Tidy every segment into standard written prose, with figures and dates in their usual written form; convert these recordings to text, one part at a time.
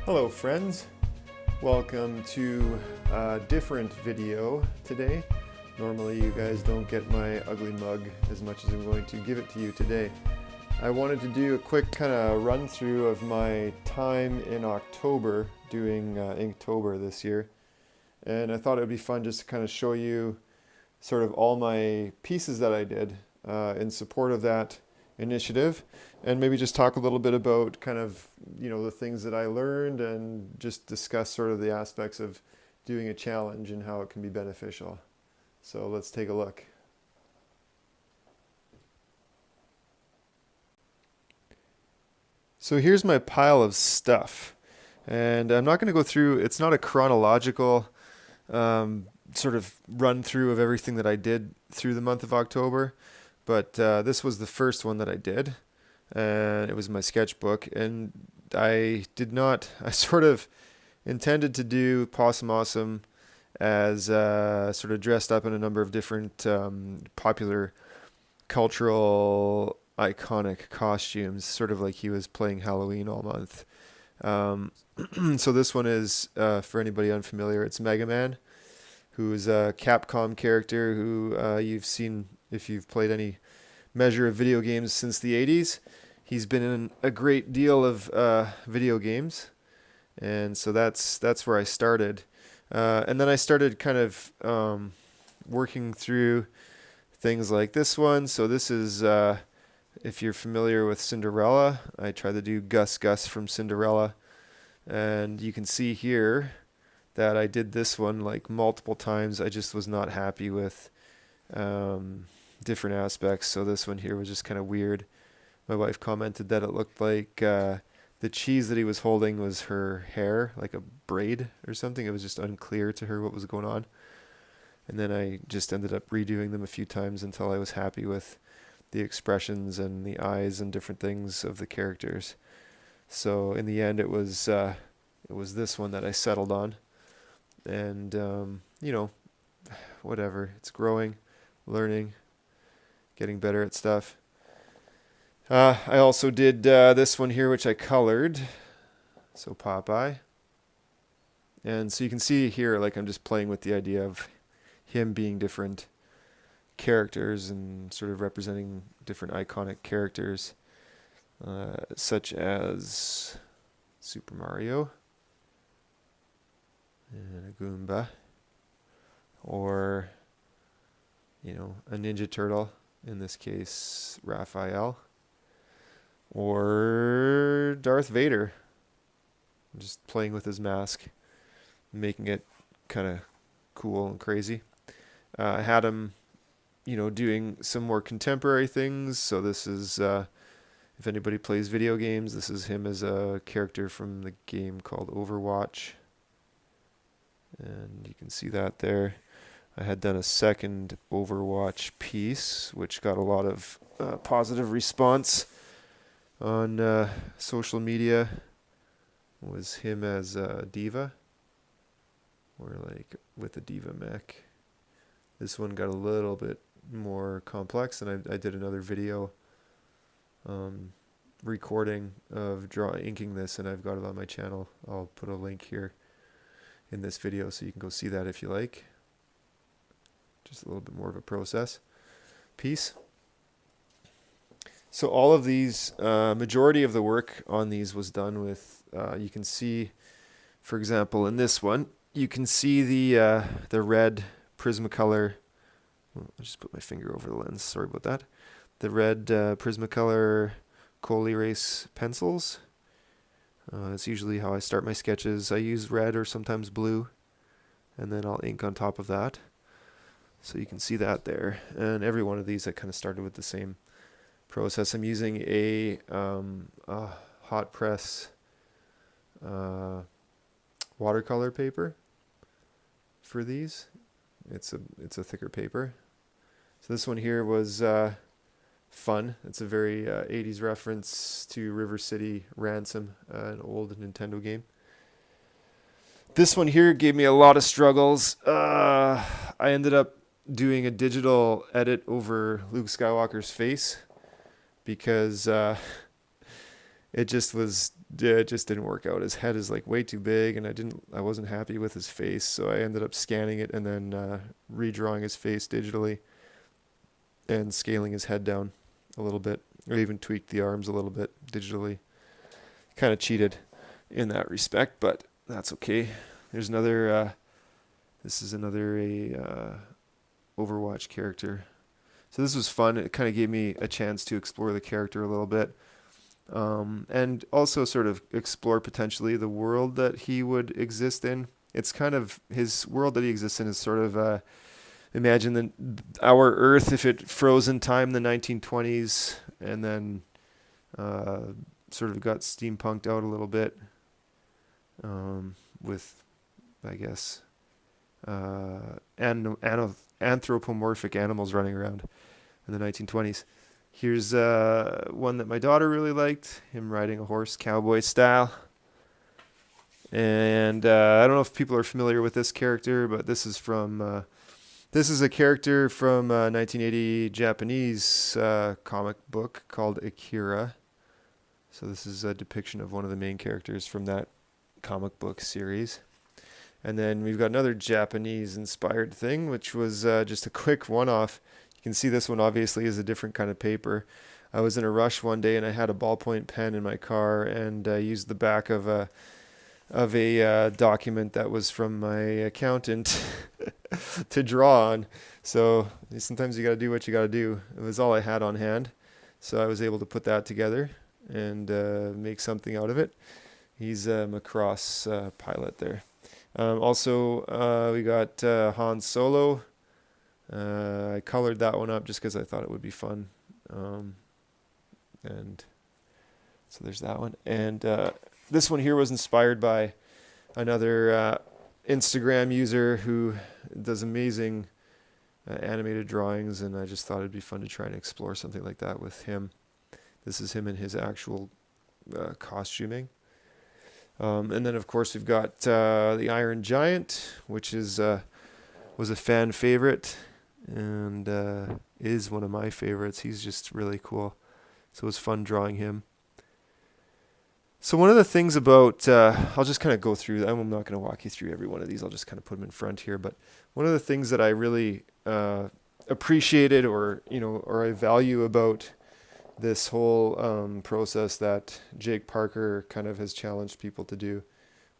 Hello friends, welcome to a different video today. Normally you guys don't get my ugly mug as much as I'm going to give it to you today. I wanted to do a quick kind of run through of my time in October doing Inktober this year, and I thought it would be fun just to kind of show you sort of all my pieces that I did in support of that initiative, and maybe just talk a little bit about kind of, the things that I learned, and just discuss sort of the aspects of doing a challenge and how it can be beneficial. So let's take a look. So here's my pile of stuff, and I'm not going to go through, it's not a chronological sort of run through of everything that I did through the month of October. But this was the first one that I did, and it was my sketchbook, and I sort of intended to do Possum Awesome as sort of dressed up in a number of different popular cultural iconic costumes, sort of like he was playing Halloween all month. So this one is, for anybody unfamiliar, it's Mega Man, who's a Capcom character who you've seen if you've played any measure of video games since the 80s. He's been in a great deal of video games, and so that's where I started. And then I started kind of working through things like this one. So this is, if you're familiar with Cinderella, I tried to do Gus from Cinderella, and you can see here that I did this one like multiple times. I just was not happy with different aspects. So this one here was just kind of weird. My wife commented that it looked like the cheese that he was holding was her hair, like a braid or something. It was just unclear to her what was going on. And then I just ended up redoing them a few times until I was happy with the expressions and the eyes and different things of the characters. So in the end, it was this one that I settled on. And whatever, it's growing, learning, getting better at stuff. I also did this one here, which I colored, so Popeye. And so you can see here, like, I'm just playing with the idea of him being different characters and sort of representing different iconic characters, such as Super Mario and a Goomba, or a Ninja Turtle, in this case Raphael, or Darth Vader. I'm just playing with his mask, making it kind of cool and crazy. I had him doing some more contemporary things. So this is, if anybody plays video games, this is him as a character from the game called Overwatch, and you can see that there. I had done a second Overwatch piece, which got a lot of positive response on social media. It was him as d.va, or like with a d.va mech. This one got a little bit more complex, and I did another video recording of inking this, and I've got it on my channel. I'll put a link here in this video so you can go see that if you like. Just a little bit more of a process piece. So all of these, majority of the work on these was done with, you can see, for example, in this one, you can see the red Prismacolor. I'll just put my finger over the lens. Sorry about that. The red Prismacolor Kohl Erase pencils. That's usually how I start my sketches. I use red or sometimes blue, and then I'll ink on top of that. So you can see that there. And every one of these I kind of started with the same process. I'm using a hot press watercolor paper for these. It's a thicker paper. So this one here was fun. It's a very 80s reference to River City Ransom, an old Nintendo game. This one here gave me a lot of struggles. I ended up doing a digital edit over Luke Skywalker's face because it just was it just didn't work out. His head is like way too big, and I wasn't happy with his face, so I ended up scanning it and then redrawing his face digitally and scaling his head down a little bit. I even tweaked the arms a little bit digitally. Kind of cheated in that respect, but that's okay. There's another. This is another Overwatch character. So this was fun. It kind of gave me a chance to explore the character a little bit, and also sort of explore potentially the world that he would exist in. It's kind of his world that he exists in is sort of imagine our Earth if it froze in time in the 1920s, and then sort of got steampunked out a little bit with, I guess, anthropomorphic animals running around in the 1920s. Here's one that my daughter really liked, him riding a horse, cowboy style. And I don't know if people are familiar with this character, but this is a character from 1980 Japanese comic book called Akira. So this is a depiction of one of the main characters from that comic book series. And then we've got another Japanese-inspired thing, which was just a quick one-off. You can see this one obviously is a different kind of paper. I was in a rush one day and I had a ballpoint pen in my car, and I used the back of a document that was from my accountant to draw on. So sometimes you got to do what you got to do. It was all I had on hand, so I was able to put that together and make something out of it. He's a Macross pilot there. Also, we got Han Solo. I colored that one up just because I thought it would be fun. And so there's that one. And this one here was inspired by another Instagram user who does amazing animated drawings, and I just thought it'd be fun to try and explore something like that with him. This is him in his actual costuming. And then, of course, we've got the Iron Giant, which was a fan favorite and is one of my favorites. He's just really cool. So it was fun drawing him. So one of the things about, I'll just kind of go through, I'm not going to walk you through every one of these. I'll just kind of put them in front here. But one of the things that I really appreciated or I value about this whole process that Jake Parker kind of has challenged people to do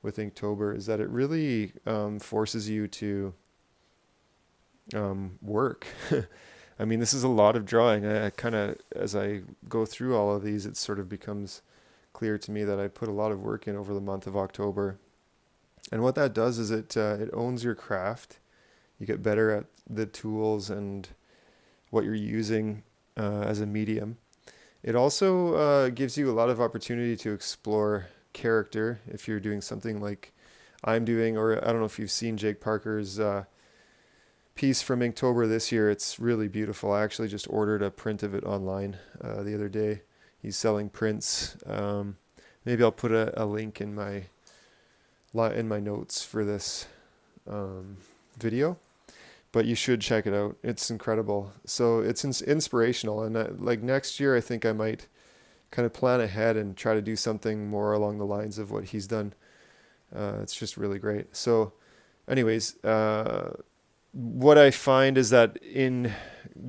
with Inktober is that it really forces you to work. I mean, this is a lot of drawing. I kind of, as I go through all of these, it sort of becomes clear to me that I put a lot of work in over the month of October. And what that does is it owns your craft. You get better at the tools and what you're using as a medium. It also gives you a lot of opportunity to explore character if you're doing something like I'm doing, or I don't know if you've seen Jake Parker's piece from Inktober this year. It's really beautiful. I actually just ordered a print of it online the other day. He's selling prints. Maybe I'll put a link in my notes for this video. But you should check it out. It's incredible. So it's inspirational. And like next year, I think I might kind of plan ahead and try to do something more along the lines of what he's done. It's just really great. So anyways, what I find is that in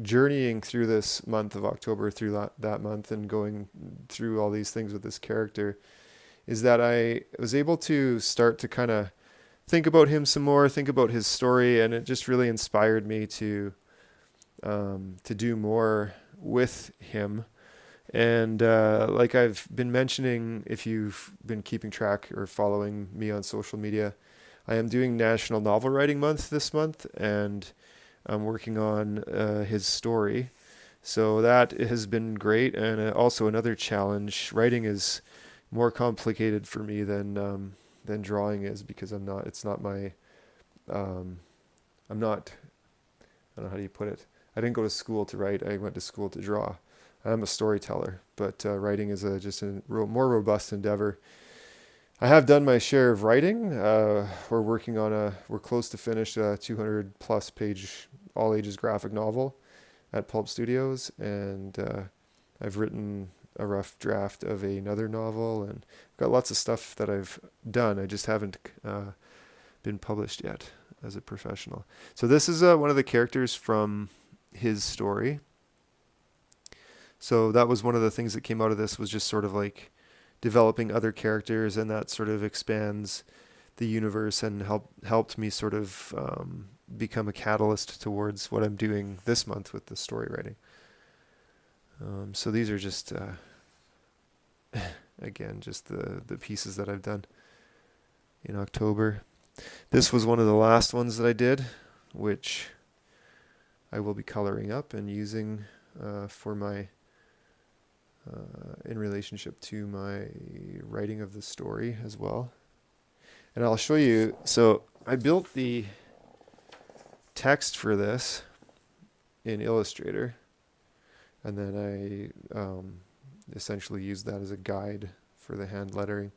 journeying through this month of October, through that month and going through all these things with this character, is that I was able to start to kind of think about him some more, think about his story, and it just really inspired me to do more with him. And like I've been mentioning, if you've been keeping track or following me on social media, I am doing National Novel Writing Month this month, and I'm working on his story. So that has been great, and also another challenge. Writing is more complicated for me than drawing is, because I'm not, I don't know how do you put it. I didn't go to school to write. I went to school to draw. I'm a storyteller, but writing is just a more robust endeavor. I have done my share of writing. We're close to finish a 200 plus page all ages graphic novel at Pulp Studios, and I've written a rough draft of another novel, and got lots of stuff that I've done. I just haven't been published yet as a professional. So this is one of the characters from his story. So that was one of the things that came out of this, was just sort of like developing other characters, and that sort of expands the universe and helped me sort of become a catalyst towards what I'm doing this month with the story writing. So these are just again, just the pieces that I've done in October. This was one of the last ones that I did, which I will be coloring up and using for my in relationship to my writing of the story as well. And I'll show you. So I built the text for this in Illustrator, and then I essentially used that as a guide for the hand lettering.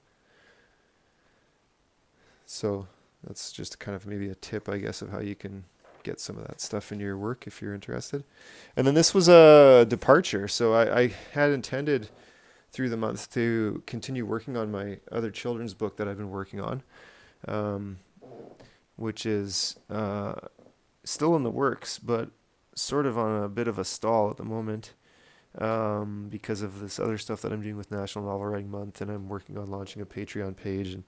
So that's just kind of maybe a tip, I guess, of how you can get some of that stuff into your work if you're interested. And then this was a departure. So I had intended through the month to continue working on my other children's book that I've been working on, which is still in the works, but sort of on a bit of a stall at the moment because of this other stuff that I'm doing with National Novel Writing Month, and I'm working on launching a Patreon page, and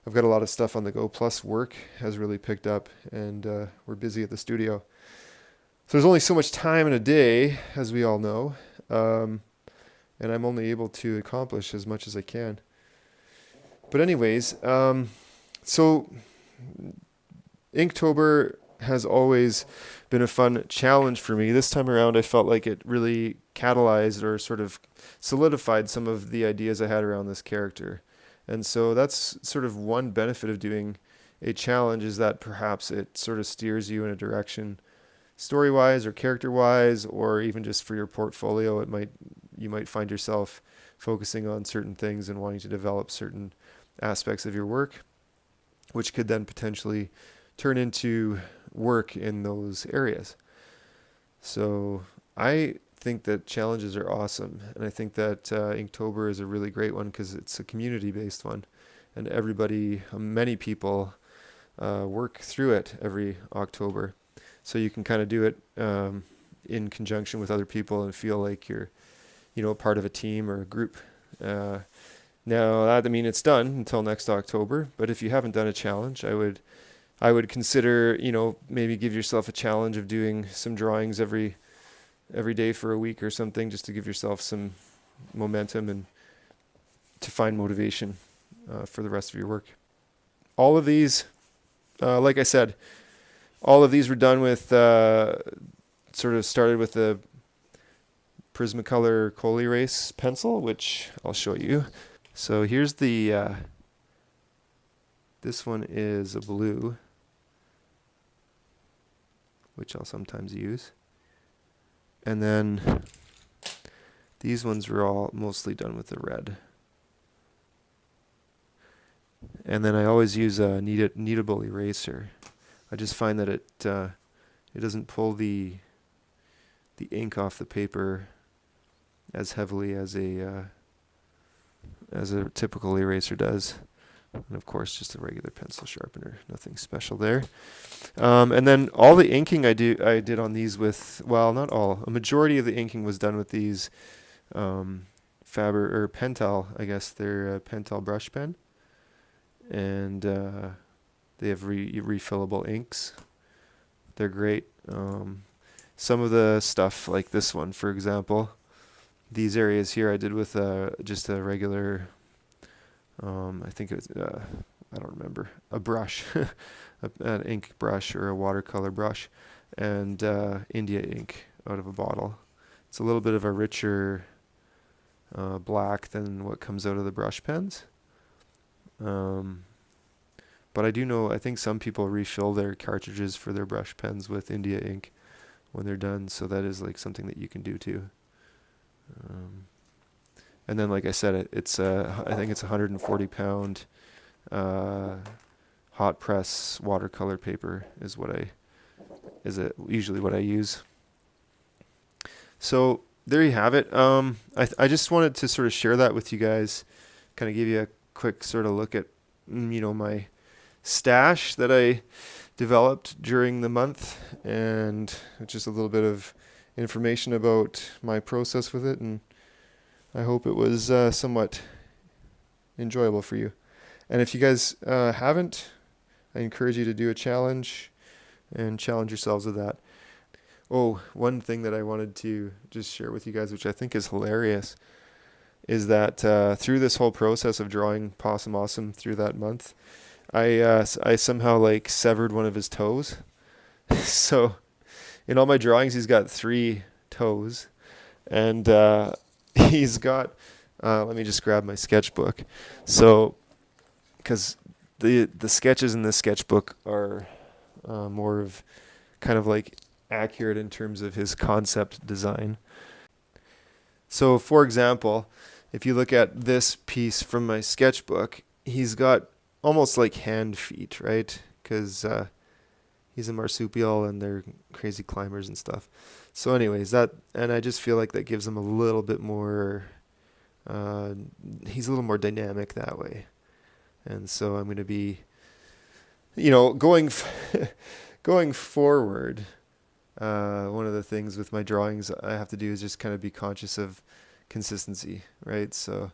I've got a lot of stuff on the go, plus work has really picked up, and we're busy at the studio. So there's only so much time in a day, as we all know, and I'm only able to accomplish as much as I can. But anyways, so Inktober has always been a fun challenge for me. This time around, I felt like it really catalyzed or sort of solidified some of the ideas I had around this character. And so that's sort of one benefit of doing a challenge, is that perhaps it sort of steers you in a direction story-wise or character-wise, or even just for your portfolio. You might find yourself focusing on certain things and wanting to develop certain aspects of your work, which could then potentially turn into work in those areas. So I think that challenges are awesome, and I think that Inktober is a really great one because it's a community-based one, and many people work through it every October. So you can kind of do it in conjunction with other people and feel like you're, part of a team or a group. Now, that, I mean, it's done until next October, but if you haven't done a challenge, I would consider, maybe give yourself a challenge of doing some drawings every day for a week or something, just to give yourself some momentum and to find motivation for the rest of your work. All of these, like I said, all of these were done with, sort of started with the Prismacolor Coal Erase pencil, which I'll show you. So here's this one is a blue, which I'll sometimes use. And then these ones were all mostly done with the red. And then I always use a kneadable eraser. I just find that it doesn't pull the ink off the paper as heavily as a typical eraser does. And of course, just a regular pencil sharpener, nothing special there. And then all the inking I did on these with, well, not all, a majority of the inking was done with these Faber or Pentel, I guess they're Pentel brush pen, and they have refillable inks. They're great. Some of the stuff, like this one, for example, these areas here I did with just a regular, I think it was, I don't remember, a brush, an ink brush or a watercolor brush, and India ink out of a bottle. It's a little bit of a richer black than what comes out of the brush pens. But I think some people refill their cartridges for their brush pens with India ink when they're done, so that is like something that you can do too. And then, like I said, it's I think it's 140 pound hot press watercolor paper is usually what I use. So there you have it. I just wanted to sort of share that with you guys, kind of give you a quick sort of look at, my stash that I developed during the month, and just a little bit of information about my process with it, and I hope it was somewhat enjoyable for you. And if you guys haven't, I encourage you to do a challenge and challenge yourselves with that. Oh, one thing that I wanted to just share with you guys, which I think is hilarious, is that through this whole process of drawing Possum Awesome through that month, I somehow like severed one of his toes. So in all my drawings, he's got 3 toes, and he's got. Let me just grab my sketchbook. So, because the sketches in this sketchbook are more of kind of like accurate in terms of his concept design. So, for example, if you look at this piece from my sketchbook, he's got almost like hand feet, right? Because he's a marsupial and they're crazy climbers and stuff. So, anyways, and I just feel like that gives him a little bit more. He's a little more dynamic that way, and so I'm going to be, going going forward. One of the things with my drawings I have to do is just kind of be conscious of consistency, right? So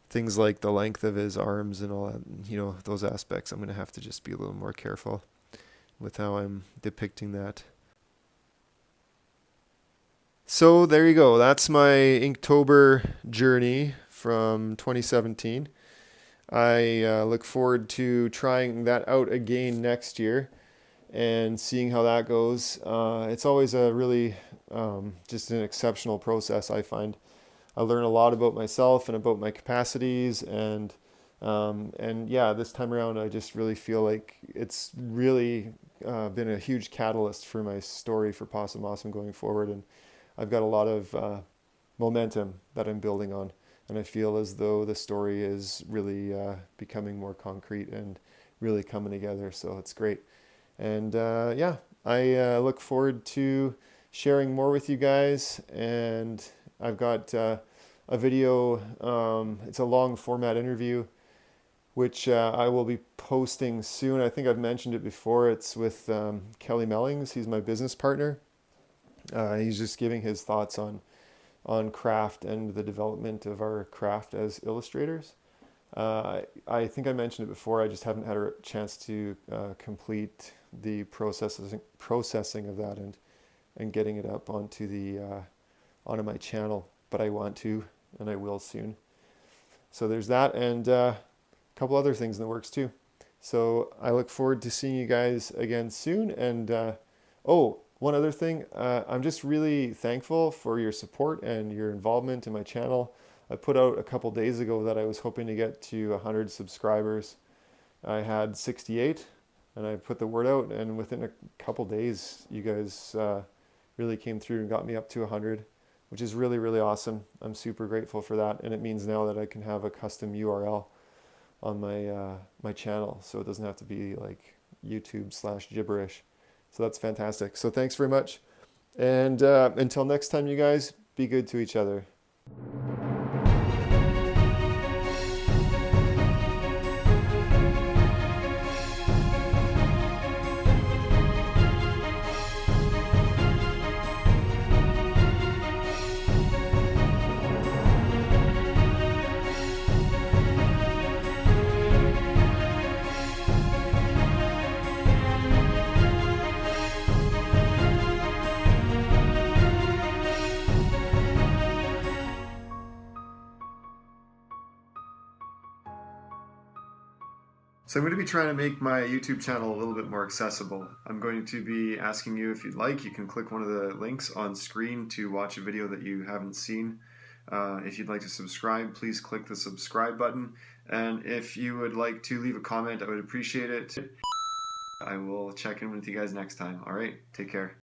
things like the length of his arms and all that, those aspects, I'm going to have to just be a little more careful with how I'm depicting that. So there you go. That's my Inktober journey from 2017. I look forward to trying that out again next year and seeing how that goes. It's always a really just an exceptional process, I find. I learn a lot about myself and about my capacities, and yeah, this time around I just really feel like it's really been a huge catalyst for my story for Possum Awesome going forward, and I've got a lot of momentum that I'm building on, and I feel as though the story is really becoming more concrete and really coming together. So it's great, and yeah, I look forward to sharing more with you guys. And I've got a video. It's a long format interview, which I will be posting soon. I think I've mentioned it before. It's with Kelly Mellings. He's my business partner. He's just giving his thoughts on craft and the development of our craft as illustrators. I think I mentioned it before. I just haven't had a chance to complete the processing of that and getting it up onto my channel. But I want to, and I will soon. So there's that, and a couple other things in the works too. So I look forward to seeing you guys again soon. And one other thing, I'm just really thankful for your support and your involvement in my channel. I put out a couple days ago that I was hoping to get to 100 subscribers. I had 68, and I put the word out, and within a couple days, you guys really came through and got me up to 100, which is really, really awesome. I'm super grateful for that, and it means now that I can have a custom URL on my channel, so it doesn't have to be like YouTube/gibberish. So that's fantastic. So thanks very much. And until next time, you guys, be good to each other. So I'm going to be trying to make my YouTube channel a little bit more accessible. I'm going to be asking you, if you'd like, you can click one of the links on screen to watch a video that you haven't seen. If you'd like to subscribe, please click the subscribe button. And if you would like to leave a comment, I would appreciate it. I will check in with you guys next time. All right, take care.